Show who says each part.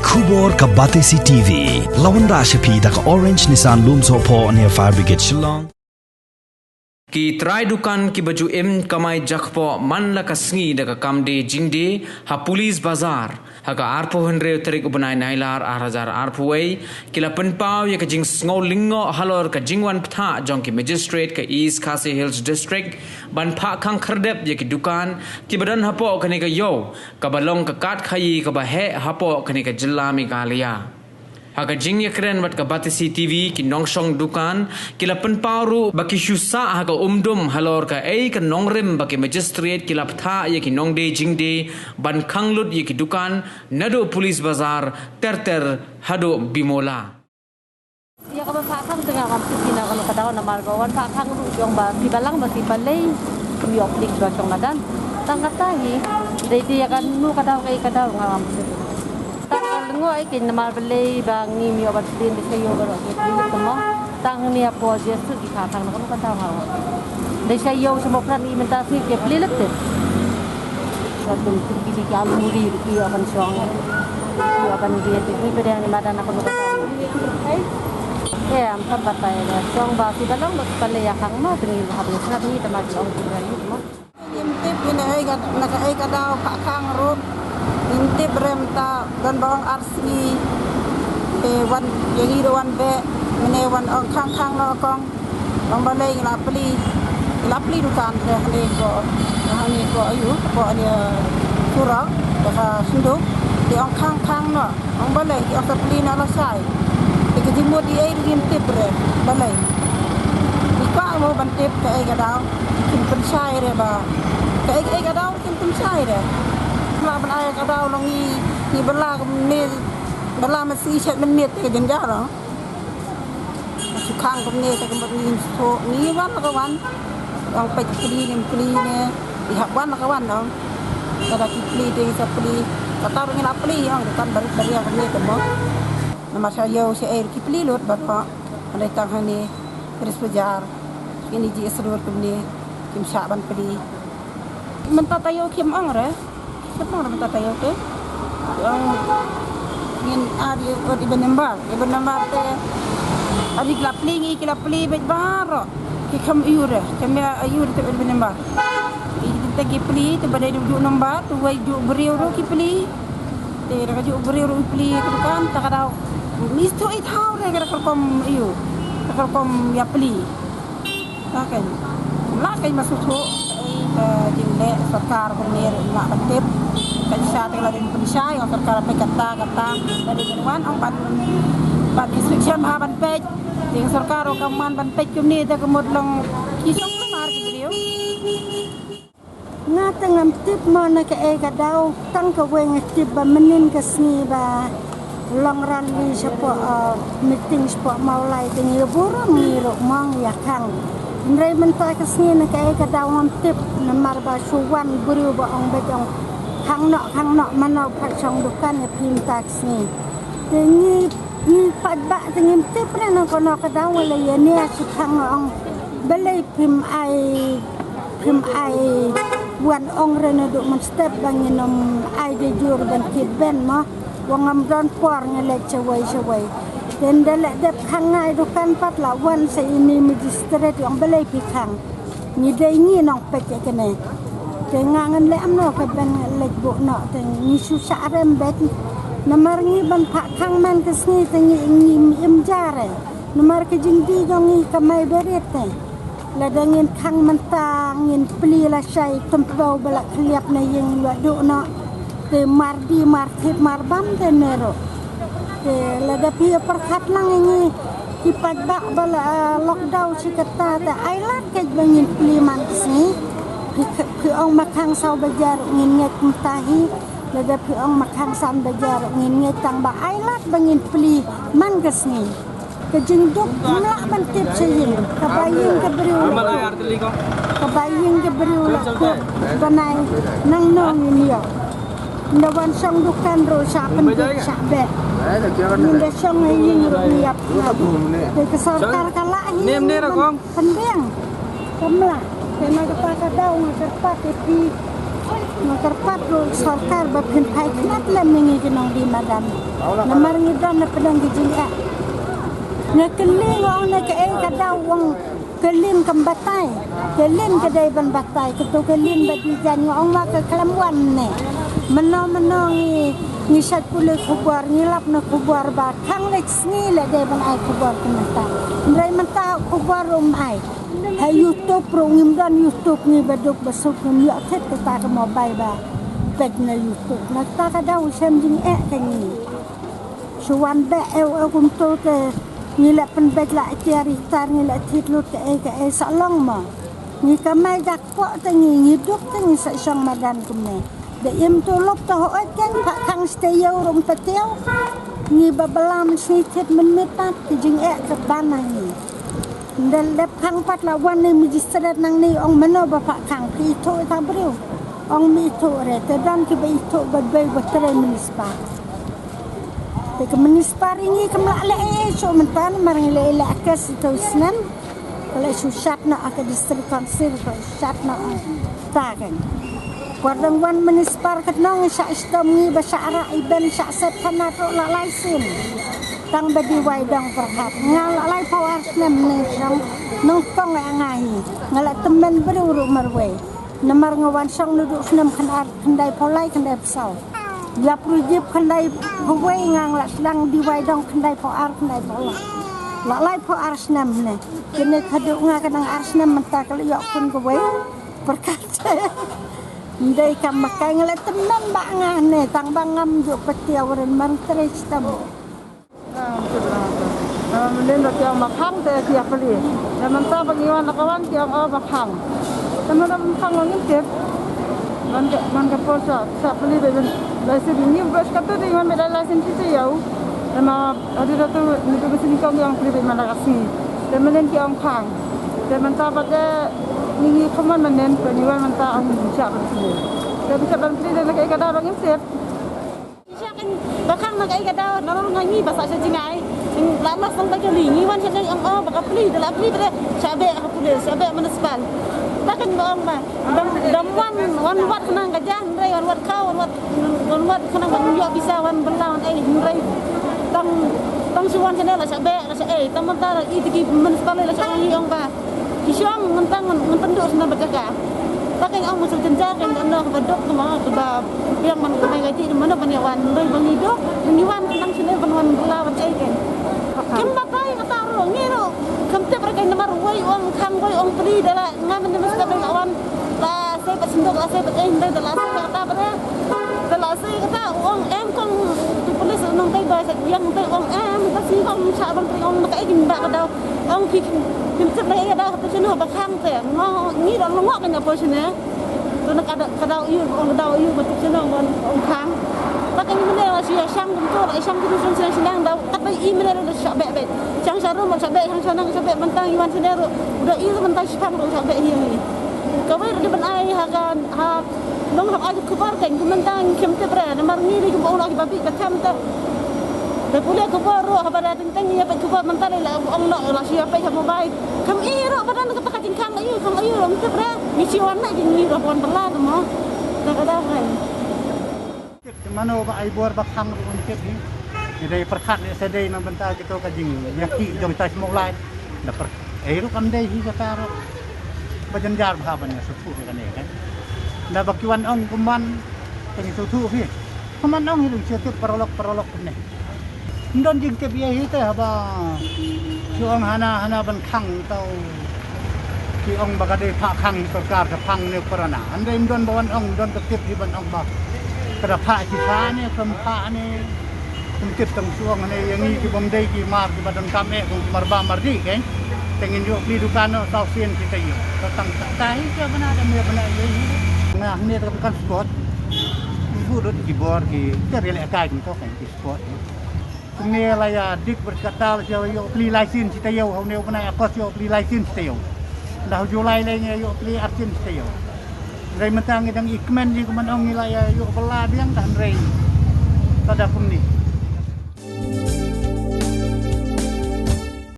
Speaker 1: Kubor ka Batesi TV. Lawan Rashapi da ka Orange Nissan Lumso po near Fire Brigade Shillong.
Speaker 2: Ki try dukan ki baju kamai jakpo man la kasngi daga kamde jingde ha police bazar ha ka arpo henre tarik ubnai nailar 8000 arpoi kila penpau ya ka jing sngo lingo halor ka jingwan ptha jong ki magistrate ka East Khasi Hills district ban pha khang khardep ya ki dukan ki badan hapo kane ka yo ka balong ka kat khai ka ba he hapo kane ka jilla Meghalaya. Haka jing ya keren wat ka Batesi TV ki nongsong dukan kila penparu baki syusa haka umdum halor ka ka nongrem baki magistrate kila ptha ya ki nongde jingde ban khanglut ya ki dukan nado police bazar ter hado bimola.
Speaker 3: Ya ka phakang tengah kam sina kalau kadaw na margawan phakang ru jong ba si balang ba si balay yok lik ba jong nadan tangatahi dai ya kan nu kadaw ngam Lengo ai kin namar belai bang ni mi obat din de sayo baro ke ni temo tang ni apo je su ki kha tang ko ta ha de sayo semua kan ni menta si ke plilet te satu ki ki al muri ki akan song ki akan dia ni pada ni madan aku ko ta am pat patai le song ba si dalam ba pale ya khang ma ni habis na ni tamar song ki ni mo
Speaker 4: im tip ni ai ga dau pa khang ro Inti beremta dan bawang arsi wan yang itu wan be mene wan kang no kong bang balai lapli dukan hani ko ayu ko dia kurang dah sunduk dia kang no bang balai dia sapli na la sai ke jimut dia inti bre balai ipa mo ban tip ke ai ga daw kin pensai re ba ke ai ga daw kin pensai re la ban ai ka daw long ni bala ni bala masih chat menit ke jenja lo sukang ke ni ke ni so ni wan ka wan ang pe pli ni di hak wan ka wan no kada ki pli de sa pli kata ring la pli ang kan bari ang ni temo nama saya si air ki pli lot ba pa ada tang hani terus bajar ini ji serur ke ni kim sha ban pli menta tayo kim ang re Siapa orang minta tayo tu? Yang ingin ada ibu nambar tu. Ada kelapli baik baru. Kita iur, kami iur tu ibu nambar. Kita pergi peli, tu badai duduk nambar, tu wajib duduk beriu kita peli. Dia wajib beriu peli tu kan, tak ada. Misto tahu dia kerkom iu, kerkom ya peli. Kan, lah kan masuk tu. Jilek sarkar kumir nak bantip kan sya tengah din pensai ang sarkar pe kata dari dewan ang ban instruction ha ban pej ding sarkar o kaman ban pej kumni ta kemud long kisong mar ki beliau
Speaker 5: nga tengam tip mana ke ga daw tang ka weng tip ba menin ka sni ba long ran ni siapa meeting siapa maulai tengi burung ni ro mang ya kang Nrai mentai kesini nak ke dalam tip namar basuan beri baong bejong hang nak mana pasang dukan ya pinta kesini. Ni padbak dengan tip ni nak kena ke dalam le ya ni asyik hang ong belai pim ai wan ong rena duk menstep bangin ai de jur dan kidben mah wangam don por ngelek cewai. Dan dalam dep hangai dukan pat lawan saya ini magistrate yang belai pikang. Ni dah ini nak pakai kene. Tengangan le amno ke ben lek bu nak teng ni susah rembet. Namar ni ban pak kang man kesni tengi ni imjare. Namar ke jingdi jongi kamai berete. La dengin kang mentang ngin peli la syai tempau balak kliap na yang waduk nak. Te mardi martit marbam tenero. Lada pia perkat lang ini ipadbak bala lockdown si kata ta ailat ke bangin pliman sini pi ong makang saw bajar ngin nget mutahi lada pi ong makang sam bajar ngin nget tang ba ailat bangin pli man kesni kejengduk nak bantip sayin kabaying kebriu la banai nang nong ini yo ndawan song dukan ro sa penduk sa be Minda siyang ngayong rupiyap na. Kaya kasarkar ka lahi.
Speaker 2: Name nila kong?
Speaker 5: Pandeng. Kamla. Kaya nagpaka daw, nagpaka. Kaya Terpat sarkar bapin pai kenat le mengi kenong di madan. Namar ngidan na pedang gijinga. Na keling ong na ke kadau wong kelin kembatai. Kelin kedai ban batai ketu kelin badijan ong ma ke kelamwan ne. Meno ngi sat pule kubar ngilap na kubar ba kang lek sngi le de ban ai kubar kemata. Ndrai menta kubar ai. Hai YouTube pro ngimdan YouTube ni baduk besuk ngim ya thet ta ka mo bai ba pek na YouTube na ta ka dau sem jing ka ni suwan be kum to te ni la pen bek la tiari tar ni la thit lut ka sa long ma ni ka mai dak po te ni duk te ni sa sang madan kum ne de im to lop to ho kan ka kang stay yo rom ta teo ni babalam si thet men metat jing ka ban ni dan lep kang pat la wan ni magistrate nang ni ong mano bapak kang pi to ta brio ong mi to re te dan ki bai to badai batre municipal te ke municipal ini kemla le so mentan marang le akas to snam le su shat na aka district council to shat na ta kan Kwadang wan municipal kat nong sa istom ni ba sa ara iben sa sep kana to la laisin tang badi wai dang perhat ngal lai power nem ne sang nong tong ngai ngala temen beru marwe namar ngawan sang nudu senam khanar khandai polai khandai psau ya prujip khandai hwe ngang la sedang di wai dang khandai power khandai pola la lai power senam ne kene khadu nga kadang arsnam menta kali yok pun kwe perkat ndai kam makai ngala temen ba ngane tang bangam jo petiaw ren man tres tam
Speaker 4: Mending dak yang makhang te tiap kali. Dan menta pengiwan kawan yang makhang. Teman makhang ngin tip. Man ka posa sa peli ben laisi ni bas kata dengan beda laisi tu yau. Nama ada tu ni tu sini kau yang peli ben mana kasi. Dan mending yang khang. Dan menta pada ni kaman menen pengiwan menta ang bisa bersih. Dan bisa bersih dan kai kada orang tip. Siakan bakang makai kada orang nganyi bahasa jingai. Lama sampai kali ni wan saya yang bakal beli dalam beli pada cabai municipal. Takkan bohong mah. Damwan wan wat kena gajah, ndai wan wat kau wan wat kena banyak bisa wan belawan ndai tang suwan sana lah cabai tang mentara itu municipal lah cabai yang ba. Kisiang mentang mentenduk sana berjaga. Takkan ang musuh jenjang kan anda bedok kemana sebab yang man kena gaji di mana banyak wan ndai bangi dok ni wan nang sini wan belawan kan. Kim batai kata orang ni lo, kemti mereka nomor wei orang kang wei orang beli dah ngamen demes kata kawan lah saya bersendok lah saya dah lah saya kata pada dah saya kata orang kong tu polis nong tay bahasa yang tay orang kasi kong cak bang orang nak ingin tak ada orang kemti mereka ada kata sini apa kang tu ni orang ngok kan apa sini tu nak ada kadau you betul sini orang kang. Pakai mana lah si Syam tu lah Syam tu sedang dah tapi email ada syabek bet. Syam sarum syabek yang sana syabek mentang iwan sendiri. Udah itu mentang Syam tu syabek ini. Kau ada benai hagan ha long hab ada kubar kan mentang kem te bra namar ni lagi bau lagi babi kacam tu. Dah pula kubar ro habara tentang ni apa kubar mentang lah Allah lah siapa yang mobile. Kam iro badan ke pakatin kang ayu rom te bra. Ni siwan nak ni robon belah tu mah. Dah ada kan.
Speaker 6: Mano ba ay buar bakhang untuk ni dari perkat ni sedai nang benta kita kajing yaki jong tas mulai da per ero kam dai hi kata ro bajanjar bhaban ya sutu kan ni kan da bakiwan ong kuman tani sutu hi kuman ong hidu cetuk parolok ni ndon jing ke biya hi ta ba ki ong hana ban khang tau ki ong bagade pha khang sarkar ka phang ne parana andai ndon bawan ong don ketip hi ban ong ba kada pak kita ni kempak ni mungkin tengsuang ni yang ni kibom day ki mar ki badan kami kung marba mardi kan tengin yo beli dukano sausin kita yo tentang tahi ke mana ada me bana yo nah ni kan sport ibu dot ki bor ki terelek kai ko kan ki sport ni la ya dik berkata yo beli license kita yo hau ne bana akos yo beli license kita yo dah Julai lainnya yo beli artin kita yo Rai mentang idang ikmen di kuman ong nilai yo bela biang tak rai tada pun ni